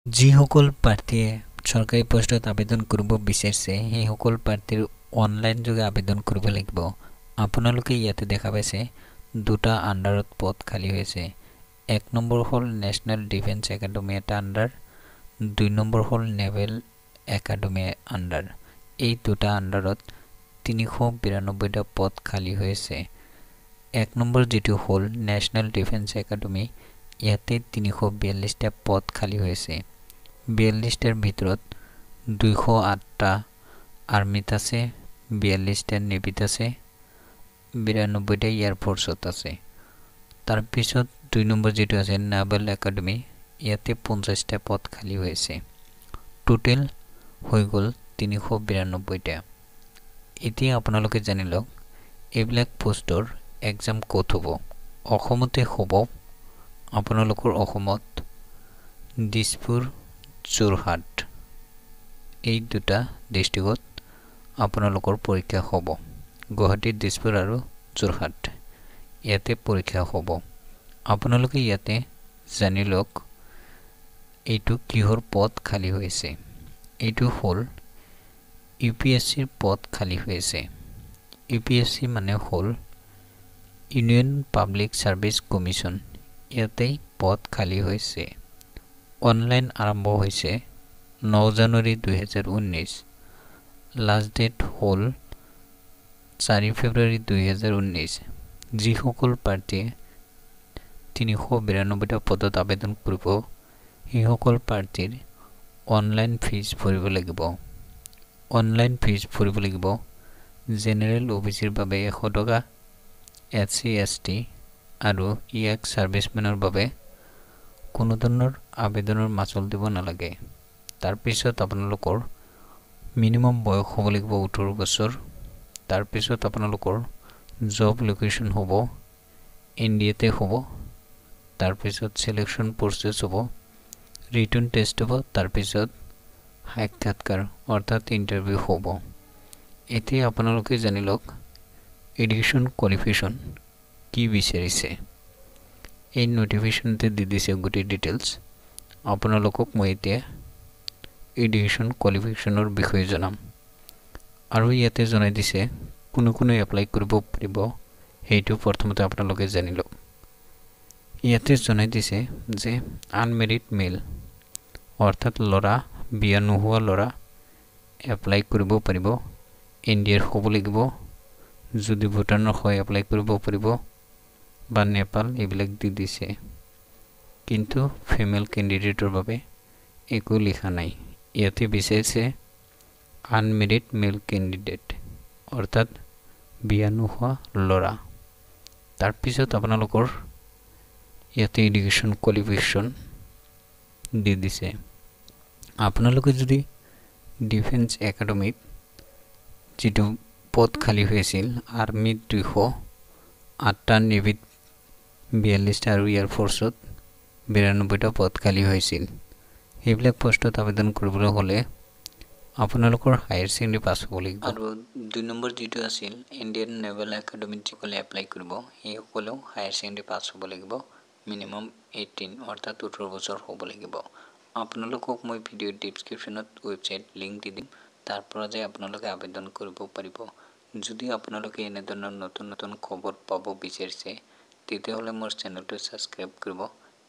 যিসকল প্ৰাৰ্থীয়ে চৰকাৰী পোষ্টত আবেদন কৰিব বিচাৰিছে সেইসকল প্ৰাৰ্থীৰ অনলাইন যোগে আবেদন কৰিব লাগিব। আপোনালোকে ইয়াতে দেখা পাইছে দুটা আণ্ডাৰত পদ খালী হৈছে। এক নম্বৰ হ'ল নেশ্যনেল ডিফেন্স একাডেমি এটা আণ্ডাৰ, ২ নম্বৰ হ'ল নেভেল একাডেমি আণ্ডাৰ। এই দুটা আণ্ডাৰত ৩৯২টা পদ খালী হৈছে। এক নম্বৰ যিটো হ'ল নেশ্যনেল ডিফেন্স একাডেমি, ইয়াতে ৩৪২টা পদ খালী হৈছে। ৪২টাৰ ভিতৰত ২০৮টা আৰ্মিত আছে, ৪২টা নেভিত আছে, ৯২টা এয়াৰফ'ৰ্চত আছে। তাৰপিছত ২ নম্বৰ যিটো আছে নেভেল একাডেমি, ইয়াতে ৫০টা পদ খালী হৈছে। টোটেল হৈ গ'ল ৩৯২টা। এতিয়া আপোনালোকে জানি লওক এইবিলাক পোষ্টৰ এক্সাম ক'ত হ'ব। অসমতে হ'ব। আপোনালোকৰ অসমত দিছপুৰ, যোৰহাট এই দুটা ডিষ্ট্ৰিক্টত আপোনালোকৰ পৰীক্ষা হ'ব। গুৱাহাটী, দিছপুৰ আৰু যোৰহাট ইয়াতে পৰীক্ষা হ'ব। আপোনালোকে ইয়াতে জানি লওক এইটো কিহৰ পদ খালী হৈছে। এইটো হ'ল UPSCৰ পদ খালী হৈছে। UPSC মানে হ'ল ইউনিয়ন পাব্লিক ছাৰ্ভিচ কমিশ্যন। ইয়াতেই পদ খালী হৈছে। অনলাইন আৰম্ভ হৈছে ৯ জানুৱাৰী ২০১৯। লাষ্ট ডেট হ'ল ৪ ফেব্ৰুৱাৰী ২০১৯। যিসকল প্ৰাৰ্থীয়ে ৩৯২টা পদত আবেদন কৰিব সেইসকল প্ৰাৰ্থীৰ অনলাইন ফিজ ভৰিব লাগিব। অনলাইন ফিজ ভৰিব লাগিব। জেনেৰেল OBCৰ বাবে ১০০ টকা, SC ST আৰু ইয়াক ছাৰ্ভিচমেনৰ বাবে কোনো ধৰণৰ আবেদনৰ মাচুল দিব নালাগে। তাৰপিছত আপোনালোকৰ মিনিমাম বয়স হ'ব লাগিব ১৮ বছৰ। তাৰপিছত আপোনালোকৰ জব লোকেশ্যন হ'ব ইণ্ডিয়াতে হ'ব। তাৰপিছত চিলেকশ্যন প্ৰচেছ হ'ব, ৰিটেন টেষ্ট হ'ব, তাৰপিছত সাক্ষাৎকাৰ অৰ্থাৎ ইণ্টাৰভিউ হ'ব। এতিয়া আপোনালোকে জানি লওক এডুকেশ্যন কোৱালিফিকেশ্যন কি বিচাৰিছে। এই নটিফিকেশ্যনতে দি দিছে গোটেই ডিটেইলছ। আপোনালোকক মই এতিয়া এডুকেশ্যন কোৱালিফিকেশ্যনৰ বিষয়ে জনাম। আৰু ইয়াতে জনাই দিছে কোনে কোনে এপ্লাই কৰিব পাৰিব, সেইটো প্ৰথমতে আপোনালোকে জানি লওক। ইয়াতে জনাই দিছে যে আনমেৰিড মেল অৰ্থাৎ ল'ৰা, বিয়া নোহোৱা ল'ৰা এপ্লাই কৰিব পাৰিব। ইণ্ডিয়াৰ হ'ব লাগিব। যদি ভূটানৰ হয় এপ্লাই কৰিব পাৰিব বা নেপাল এইবিলাক দি দিছে। কিন্তু ফিমেল কেণ্ডিডেটৰ বাবে একো লিখা নাই। ইয়াতে বিচাৰিছে আনমেৰিড মেল কেণ্ডিডেট অৰ্থাৎ বিয়া নোহোৱা ল'ৰা। তাৰপিছত আপোনালোকৰ ইয়াতে এডুকেশ্যন কোৱালিফিকেশ্যন দি দিছে। আপোনালোকে যদি ডিফেন্স একাডেমিত যিটো পদ খালী হৈছিল, আৰ্মিত ২০৮টা, নেভিত ৪২টা আৰু এয়াৰফ'ৰ্চত ৯২টা পদ খালী হৈছিল। সেইবিলাক পোষ্টত আবেদন কৰিবলৈ হ'লে আপোনালোকৰ হায়াৰ ছেকেণ্ডেৰী পাছ হ'ব লাগিব। আৰু ২ নম্বৰ যিটো আছিল ইণ্ডিয়ান নেভেল একাডেমিত যিসকলে এপ্লাই কৰিব সেইসকলেও হায়াৰ ছেকেণ্ডেৰী পাছ হ'ব লাগিব। মিনিমাম 18 অৰ্থাৎ ১৮ বছৰ হ'ব লাগিব। আপোনালোকক মই ভিডিঅ' ডিছক্ৰিপশ্যনত ৱেবছাইট লিংক দি দিম। তাৰ পৰা যে আপোনালোকে আবেদন কৰিব পাৰিব। যদি আপোনালোকে এনেধৰণৰ নতুন নতুন খবৰ পাব বিচাৰিছে তেতিয়াহ'লে মোৰ চেনেলটো ছাবস্ক্ৰাইব কৰিব।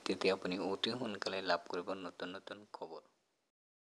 তেতিয়া আপুনি অতি সোনকালে লাভ কৰিব নতুন নতুন খবৰ।